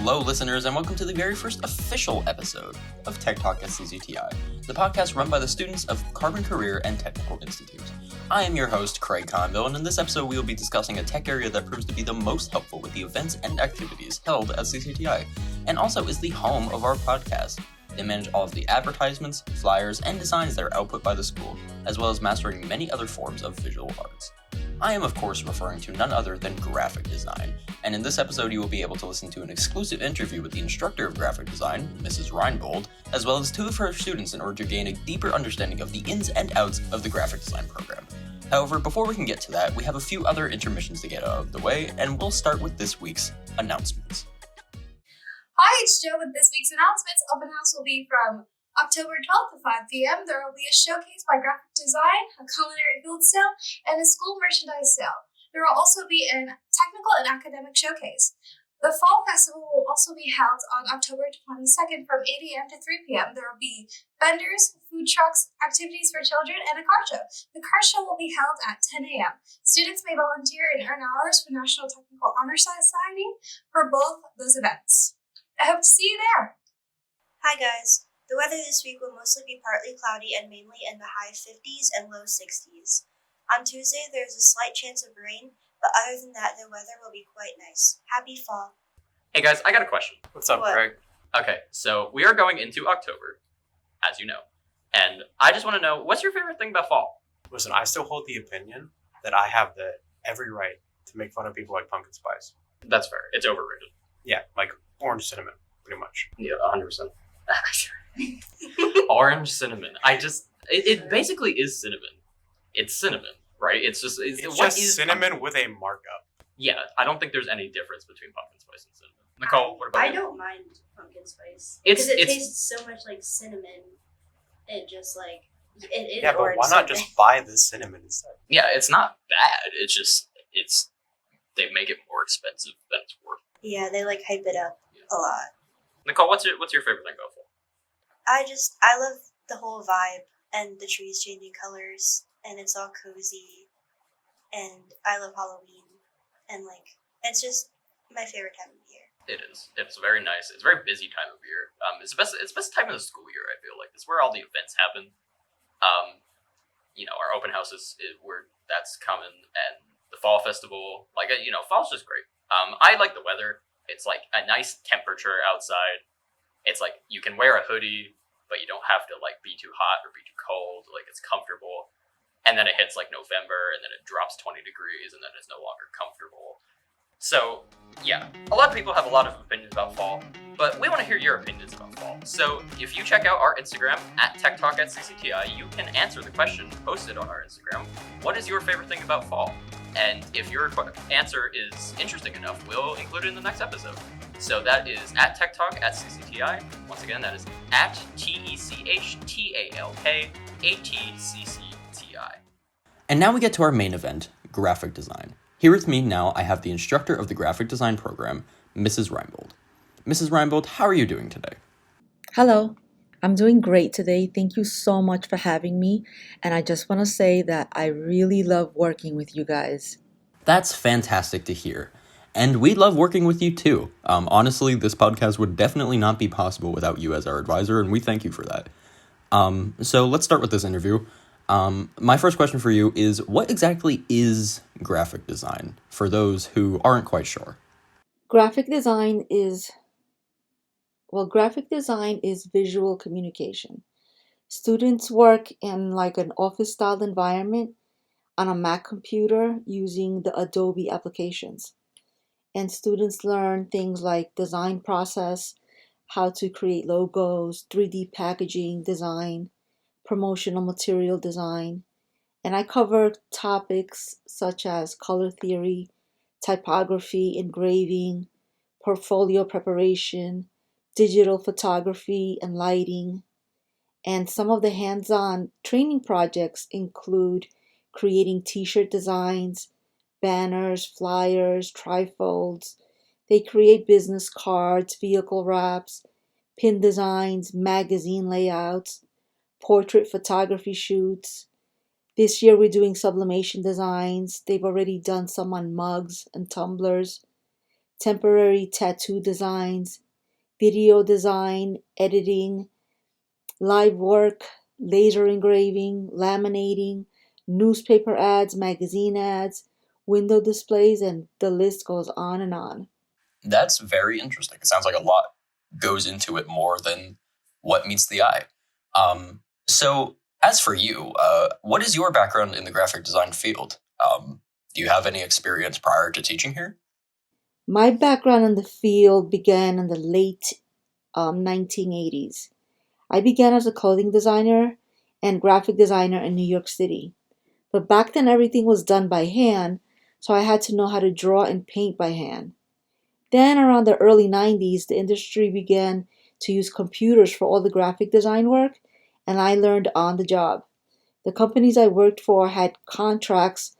Hello, listeners, and welcome to the very first official episode of TechTalk at CCTI, the podcast run by the students of Carbon Career and Technical Institute. I am your host, Craig Conville, and in this episode we will be discussing a tech area that proves to be the most helpful with the events and activities held at CCTI, and also is the home of our podcast. They manage all of the advertisements, flyers, and designs that are output by the school, as well as mastering many other forms of visual arts. I am, of course, referring to none other than graphic design, and in this episode you will be able to listen to an exclusive interview with the instructor of graphic design, Mrs. Reinbold, as well as two of her students in order to gain a deeper understanding of the ins and outs of the graphic design program. However, before we can get to that, we have a few other intermissions to get out of the way, and we'll start with this week's announcements. Hi, it's Joe with this week's announcements. Open house will be from October 12th to 5 p.m. There will be a showcase by graphic design, a culinary field sale, and a school merchandise sale. There will also be a technical and academic showcase. The Fall Festival will also be held on October 22nd from 8 a.m. to 3 p.m. There will be vendors, food trucks, activities for children, and a car show. The car show will be held at 10 a.m. Students may volunteer and earn hours for National Technical Honor Society for both those events. I hope to see you there. Hi guys. The weather this week will mostly be partly cloudy and mainly in the high 50s and low 60s. On Tuesday, there is a slight chance of rain, but other than that, the weather will be quite nice. Happy fall. Hey guys, I got a question. What's up, What? Craig? Okay, so we are going into October, as you know, and I just want to know, what's your favorite thing about fall? Listen, I still hold the opinion that I have every right to make fun of people like pumpkin spice. That's fair. It's overrated. Yeah, like orange cinnamon, pretty much. Yeah, 100%. Orange cinnamon. It basically is cinnamon. It's cinnamon, right? It's just cinnamon with a markup. Yeah, I don't think there's any difference between pumpkin spice and cinnamon. Nicole, what about I you? don't mind pumpkin spice. It's- Because it it's- tastes so much like cinnamon. It just like, it is Yeah, but orange why not cinnamon. just buy the cinnamon instead? Yeah, it's not bad. They make it more expensive than it's worth. Yeah, they like hype it up a lot. Nicole, what's your favorite thing about fall? I love the whole vibe and the trees changing colors and it's all cozy and I love Halloween and like it's just my favorite time of year. It is. It's very nice. It's a very busy time of year. It's the best time of the school year. I feel like it's where all the events happen. Our open house is where that's coming, and the fall festival. Fall's just great. I like the weather. It's like a nice temperature outside. It's like you can wear a hoodie, but you don't have to like be too hot or be too cold. Like it's comfortable. And then it hits like November, and then it drops 20 degrees, and then it's no longer comfortable. So, yeah, a lot of people have a lot of opinions about fall, but we want to hear your opinions about fall. So, if you check out our Instagram, at TechTalk at CCTI, you can answer the question posted on our Instagram, what is your favorite thing about fall? And if your answer is interesting enough, we'll include it in the next episode. So that is at TechTalk at CCTI. Once again, that is at TechTalk@CCTI. And now we get to our main event, graphic design. Here with me now, I have the instructor of the graphic design program, Mrs. Reinbold. Mrs. Reinbold, how are you doing today? Hello, I'm doing great today. Thank you so much for having me. And I just want to say that I really love working with you guys. That's fantastic to hear. And we love working with you too. Honestly, this podcast would definitely not be possible without you as our advisor, and we thank you for that. So let's start with this interview. My first question for you is, what exactly is graphic design for those who aren't quite sure? Graphic design is visual communication. Students work in like an office-style environment on a Mac computer using the Adobe applications. And students learn things like design process, how to create logos, 3D packaging design, promotional material design, and I cover topics such as color theory, typography, engraving, portfolio preparation, digital photography, and lighting. And some of the hands-on training projects include creating t-shirt designs, banners, flyers, trifolds. They create business cards, vehicle wraps, pin designs, magazine layouts, portrait photography shoots. This year we're doing sublimation designs. They've already done some on mugs and tumblers. temporary tattoo designs, video design, editing, live work, laser engraving, laminating, newspaper ads, magazine ads, window displays, and the list goes on and on. That's very interesting. It sounds like a lot goes into it more than what meets the eye. So, as for you, what is your background in the graphic design field? Do you have any experience prior to teaching here? My background in the field began in the late 1980s. I began as a clothing designer and graphic designer in New York City. But back then, everything was done by hand, so I had to know how to draw and paint by hand. Then, around the early 90s, the industry began to use computers for all the graphic design work, and I learned on the job. The companies I worked for had contracts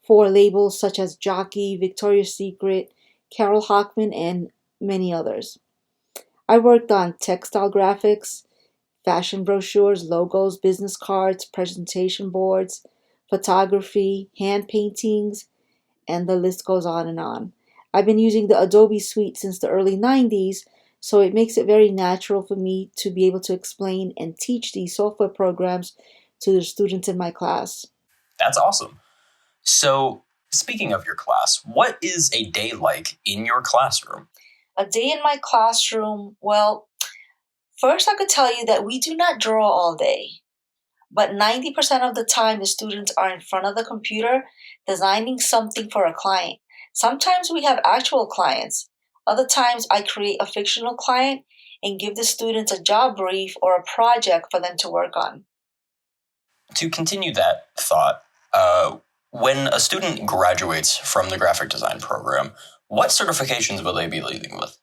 for labels such as Jockey, Victoria's Secret, Carol Hockman, and many others. I worked on textile graphics, fashion brochures, logos, business cards, presentation boards, photography, hand paintings, and the list goes on and on. I've been using the Adobe suite since the early 90s, so it makes it very natural for me to be able to explain and teach these software programs to the students in my class. That's awesome. So, speaking of your class, what is a day like in your classroom? A day in my classroom, well, first I could tell you that we do not draw all day, but 90% of the time the students are in front of the computer designing something for a client. Sometimes we have actual clients. Other times I create a fictional client and give the students a job brief or a project for them to work on. To continue that thought, when a student graduates from the graphic design program, what certifications will they be leaving with?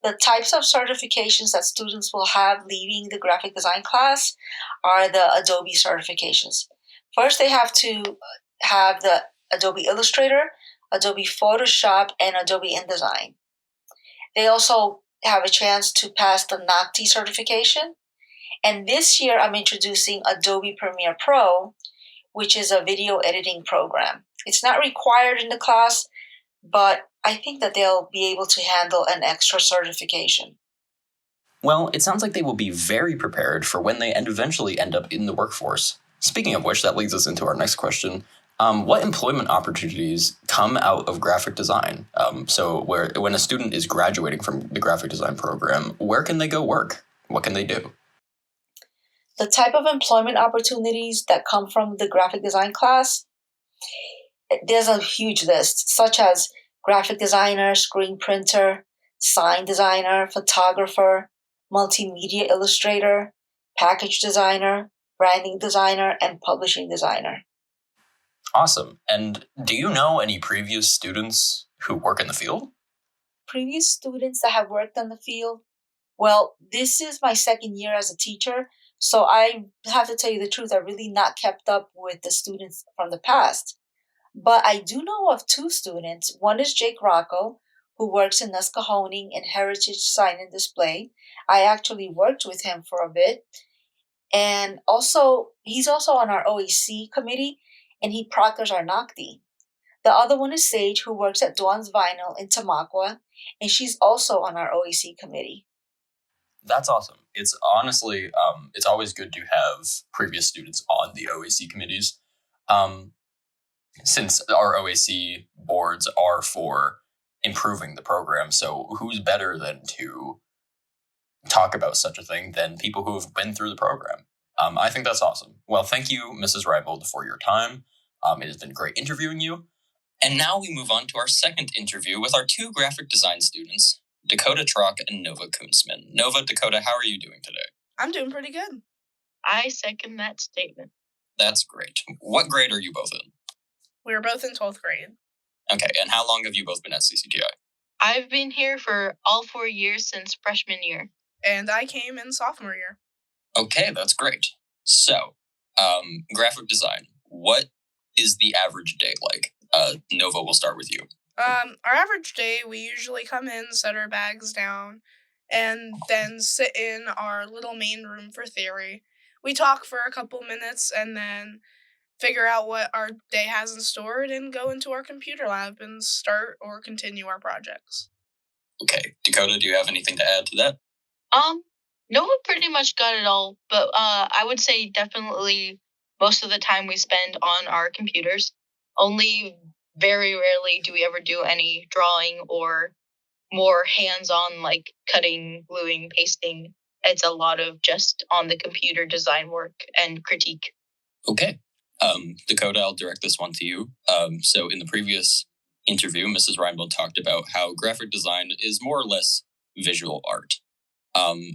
The types of certifications that students will have leaving the graphic design class are the Adobe certifications. First, they have to have the Adobe Illustrator, Adobe Photoshop, and Adobe InDesign. They also have a chance to pass the NOCTI certification. And this year, I'm introducing Adobe Premiere Pro, which is a video editing program. It's not required in the class, but I think that they'll be able to handle an extra certification. Well, it sounds like they will be very prepared for when they eventually end up in the workforce. Speaking of which, that leads us into our next question. What employment opportunities come out of graphic design? When a student is graduating from the graphic design program, where can they go work? What can they do? The type of employment opportunities that come from the graphic design class, there's a huge list, such as graphic designer, screen printer, sign designer, photographer, multimedia illustrator, package designer, branding designer, and publishing designer. Awesome. And do you know any previous students who work in the field? Previous students that have worked in the field, well, this is my second year as a teacher, so I have to tell you the truth, I really not kept up with the students from the past. But I do know of two students. One is Jake Rocco, who works in Nescahoning and Heritage Sign and Display. I actually worked with him for a bit. And also, he's also on our OAC committee, and he proctors our NOCTI. The other one is Sage, who works at Dawn's Vinyl in Tamaqua, and she's also on our OAC committee. That's awesome. It's honestly, it's always good to have previous students on the OAC committees. Since our OAC boards are for improving the program, so who's better than to talk about such a thing than people who have been through the program? I think that's awesome. Well, thank you, Mrs. Reinbold, for your time. It has been great interviewing you. And now we move on to our second interview with our two graphic design students, Dakota Trock and Nova Kunzman. Nova, Dakota, how are you doing today? I'm doing pretty good. I second that statement. That's great. What grade are you both in? We were both in 12th grade. Okay, and how long have you both been at CCTI? I've been here for all 4 years since freshman year. And I came in sophomore year. Okay, that's great. So, graphic design. What is the average day like? Nova, we'll start with you. Our average day, we usually come in, set our bags down, and then sit in our little main room for theory. We talk for a couple minutes and then figure out what our day has in store and go into our computer lab and start or continue our projects. Okay. Dakota, do you have anything to add to that? Nova pretty much got it all, but I would say definitely most of the time we spend on our computers. Only very rarely do we ever do any drawing or more hands-on, like cutting, gluing, pasting. It's a lot of just on the computer design work and critique. Okay. Dakota, I'll direct this one to you. So in the previous interview, Mrs. Reinbold talked about how graphic design is more or less visual art.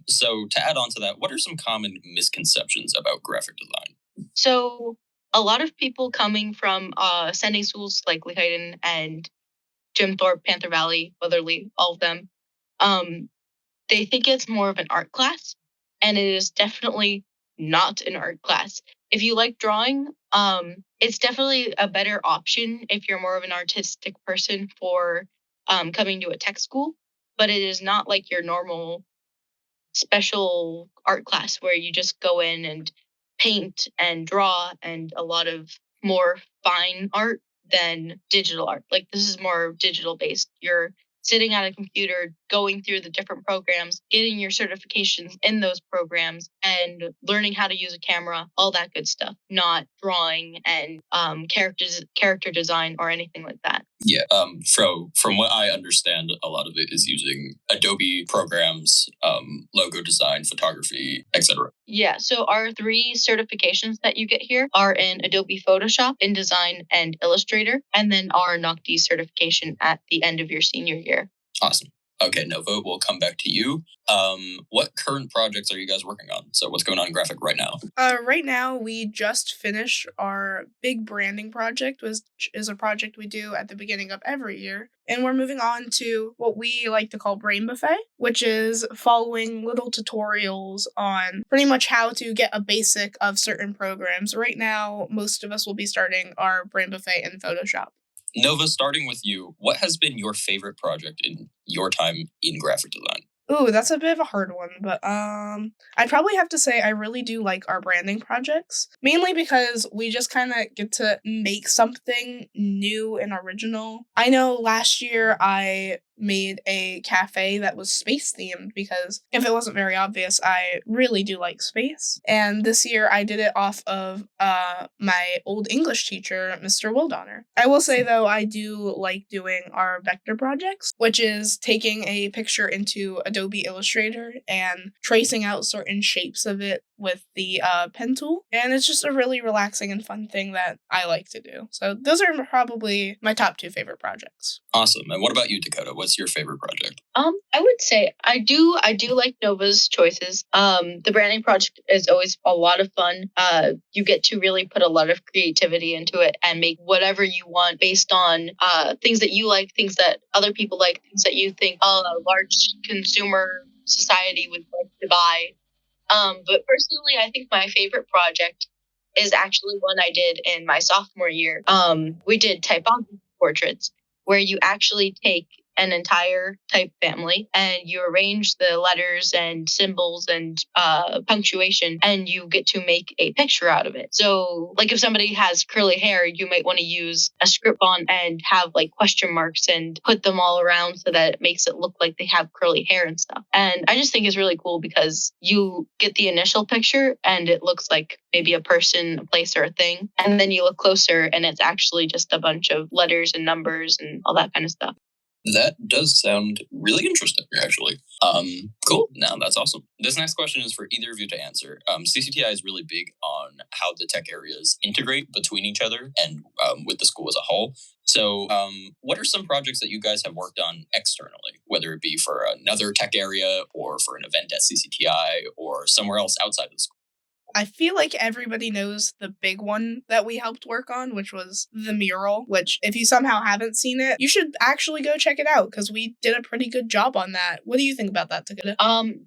So to add on to that, what are some common misconceptions about graphic design? So a lot of people coming from sending schools like Lehighton and Jim Thorpe, Panther Valley, Weatherly, all of them, they think it's more of an art class, and it is definitely not an art class. If you like drawing, it's definitely a better option if you're more of an artistic person for coming to a tech school, but it is not like your normal special art class where you just go in and paint and draw and a lot of more fine art than digital art. Like this is more digital based. You're sitting at a computer, going through the different programs, getting your certifications in those programs and learning how to use a camera, all that good stuff, not drawing and character design or anything like that. Yeah. From what I understand, a lot of it is using Adobe programs, logo design, photography, etc. Yeah, so our 3 certifications that you get here are in Adobe Photoshop, InDesign, and Illustrator, and then our NOCD certification at the end of your senior year. Awesome. Okay, Nova, we'll come back to you. What current projects are you guys working on? So what's going on in graphic right now? Right now, we just finished our big branding project, which is a project we do at the beginning of every year. And we're moving on to what we like to call Brain Buffet, which is following little tutorials on pretty much how to get a basic of certain programs. Right now, most of us will be starting our Brain Buffet in Photoshop. Nova, starting with you, what has been your favorite project in your time in graphic design? Ooh, that's a bit of a hard one, but I'd probably have to say I really do like our branding projects, mainly because we just kind of get to make something new and original. I know last year I made a cafe that was space themed because if it wasn't very obvious, I really do like space. And this year I did it off of my old English teacher, Mr. Wildonner. I will say though, I do like doing our vector projects, which is taking a picture into Adobe Illustrator and tracing out certain shapes of it with the pen tool. And it's just a really relaxing and fun thing that I like to do. So those are probably my top 2 favorite projects. Awesome. And what about you, Dakota? What's your favorite project? I would say I do like Nova's choices. The branding project is always a lot of fun. You get to really put a lot of creativity into it and make whatever you want based on things that you like, things that other people like, things that you think a large consumer society would like to buy. But personally, I think my favorite project is actually one I did in my sophomore year. We did typography portraits where you actually take an entire type family and you arrange the letters and symbols and punctuation and you get to make a picture out of it. So like if somebody has curly hair, you might want to use a script font and have like question marks and put them all around so that it makes it look like they have curly hair and stuff. And I just think it's really cool because you get the initial picture and it looks like maybe a person, a place, or a thing. And then you look closer and it's actually just a bunch of letters and numbers and all that kind of stuff. That does sound really interesting, actually. Cool. Now that's awesome. This next question is for either of you to answer. CCTI is really big on how the tech areas integrate between each other and with the school as a whole. So what are some projects that you guys have worked on externally, whether it be for another tech area or for an event at CCTI or somewhere else outside of the school? I feel like everybody knows the big one that we helped work on, which was the mural, which if you somehow haven't seen it, you should actually go check it out because we did a pretty good job on that. What do you think about that, Dakota?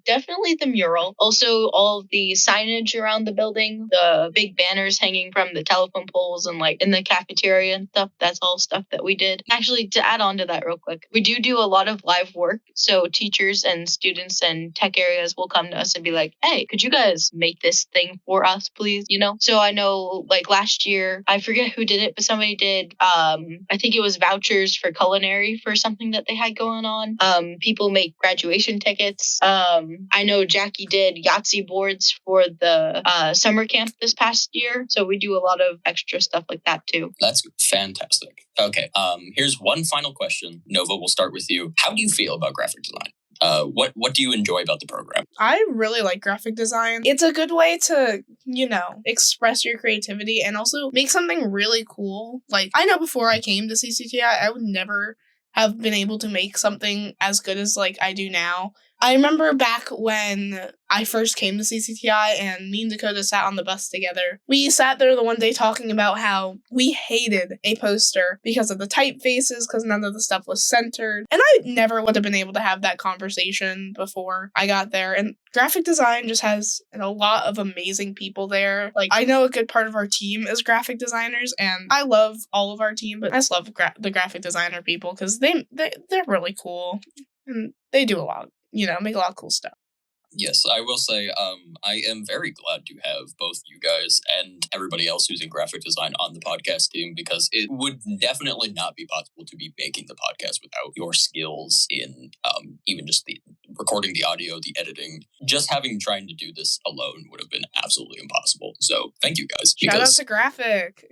Definitely the mural. Also all of the signage around the building, the big banners hanging from the telephone poles and like in the cafeteria and stuff. That's all stuff that we did. Actually, to add on to that real quick, we do a lot of live work. So teachers and students and tech areas will come to us and be like, hey, could you guys make this thing something for us, please, you know? So I know like last year, I forget who did it, but somebody did, I think it was vouchers for culinary for something that they had going on. People make graduation tickets. I know Jackie did Yahtzee boards for the summer camp this past year. So we do a lot of extra stuff like that too. That's fantastic. Okay, here's one final question. Nova, we'll start with you. How do you feel about graphic design? What do you enjoy about the program? I really like graphic design. It's a good way to, you know, express your creativity and also make something really cool. Like, I know before I came to CCTI, I would never have been able to make something as good as, like, I do now. I remember back when I first came to CCTI and me and Dakota sat on the bus together. We sat there the one day talking about how we hated a poster because of the typefaces, because none of the stuff was centered. And I never would have been able to have that conversation before I got there. And graphic design just has a lot of amazing people there. Like, I know a good part of our team is graphic designers, and I love all of our team, but I just love the graphic designer people because they're really cool and they do a lot. You know, make a lot of cool stuff. Yes, I will say I am very glad to have both you guys and everybody else who's in graphic design on the podcast team, because it would definitely not be possible to be making the podcast without your skills in even just the recording the audio, the editing. Just trying to do this alone would have been absolutely impossible. So thank you guys. Shout out to graphic.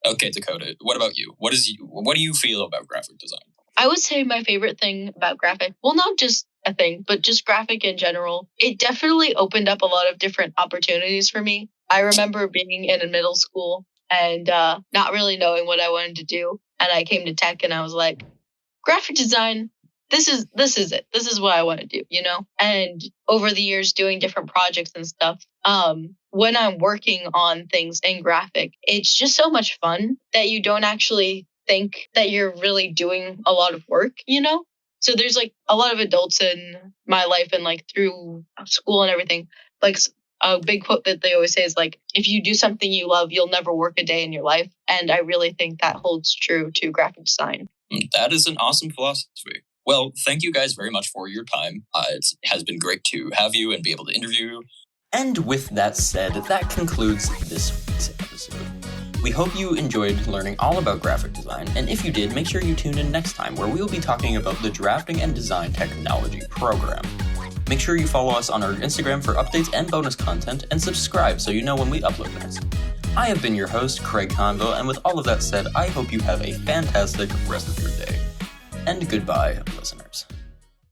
Okay, Dakota, what about you? What do you feel about graphic design? I would say my favorite thing about graphic, well, not just a thing, but just graphic in general, it definitely opened up a lot of different opportunities for me. I remember being in a middle school and not really knowing what I wanted to do. And I came to tech and I was like, graphic design, this is it. This is what I want to do, you know? And over the years doing different projects and stuff, when I'm working on things in graphic, it's just so much fun that you don't actually think that you're really doing a lot of work, you know? So there's like a lot of adults in my life and like through school and everything, like a big quote that they always say is like, if you do something you love, you'll never work a day in your life. And I really think that holds true to graphic design. That is an awesome philosophy. Well, thank you guys very much for your time. It has been great to have you and be able to interview you. And with that said, that concludes this week's episode. We hope you enjoyed learning all about graphic design, and if you did, make sure you tune in next time where we will be talking about the Drafting and Design Technology program. Make sure you follow us on our Instagram for updates and bonus content, and subscribe so you know when we upload next. I have been your host, Craig Conville, and with all of that said, I hope you have a fantastic rest of your day. And goodbye, listeners.